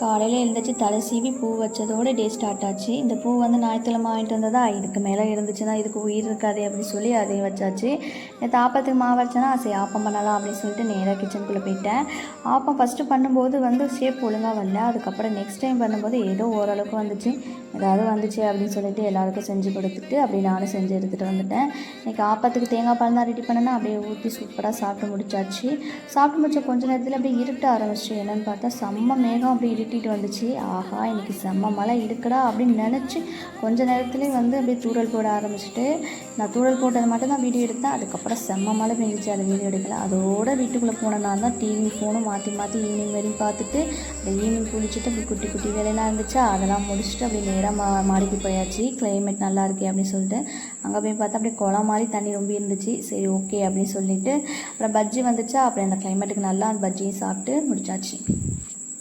காலையில் எழுந்திரிச்சு தலை சீவி பூ வச்சதோடு டே ஸ்டார்ட் ஆச்சு. இந்த பூ வந்து ஞாயிற்றுக்கிழமை வாங்கிட்டு வந்ததா, இதுக்கு மேலே இருந்துச்சுன்னா இதுக்கு உயிர் இருக்காது அப்படின்னு சொல்லி அதையும் வச்சாச்சு. நேற்று ஆப்பத்துக்கு மாவு வச்சேன்னா சரி ஆப்பம் பண்ணலாம் அப்படின்னு சொல்லிட்டு நேராக கிச்சனுக்குள்ளே போயிட்டேன். ஆப்பம் ஃபஸ்ட்டு பண்ணும்போது வந்து ஷேப் ஒழுங்காக வரல. அதுக்கப்புறம் நெக்ஸ்ட் டைம் பண்ணும்போது ஏதோ ஓரளவுக்கு வந்துச்சு. ஏதாவது வந்துச்சு அப்படின்னு சொல்லிட்டு எல்லாருக்கும் செஞ்சு கொடுத்துட்டு அப்படி நானும் செஞ்சு எடுத்துகிட்டு வந்துட்டேன். இன்றைக்கி ஆப்பத்துக்கு தேங்காய் பால் தான் ரெடி பண்ணேன்னா அப்படியே ஊற்றி சூப்பராக சாப்பிட்டு முடிச்சாச்சு. சாப்பிட்டு முடிச்ச கொஞ்ச நேரத்தில் அப்படியே இருட்ட ஆரம்பிச்சு. என்னென்னு பார்த்தா செம்ம மேகம் அப்படி இருட்டிட்டு வந்துச்சு. ஆஹா இன்றைக்கி செம்ம மழை இருக்குடா அப்படின்னு நினச்சி கொஞ்ச நேரத்துலேயே வந்து அப்படியே தூறல் போட ஆரம்பிச்சுட்டு, நான் தூறல் போட்டது மட்டும் தான் வீடியோ எடுத்தேன். அதுக்கப்புறம் செம்ம மழை பெஞ்சிச்சு, அதை வீடியோ எடுக்கல. அதோட வீட்டுக்குள்ளே போனேன்னா தான் டிவி ஃபோனும் மாற்றி மாற்றி ஈவினிங் வரையும் பார்த்துட்டு அப்படியே ஈவினிங் குளிச்சுட்டு அப்படி குட்டி குட்டி வேலையெல்லாம் இருந்துச்சா அதெல்லாம் முடிச்சுட்டு அப்படி நேராக மாடிக்கு போயாச்சு. கிளைமேட் நல்லா இருக்கே அப்படின்னு சொல்லிட்டு அங்கே போய் பார்த்தா அப்படியே குளம் மாதிரி தண்ணி ரொம்ப இருந்துச்சு. சரி ஓகே அப்படின்னு சொல்லிட்டு அப்புறம் பஜ்ஜி வந்துச்சா, அப்புறம் அந்த கிளைமேட்டுக்கு நல்லா அந்த பஜ்ஜியும் சாப்பிட்டு முடிச்சாச்சு.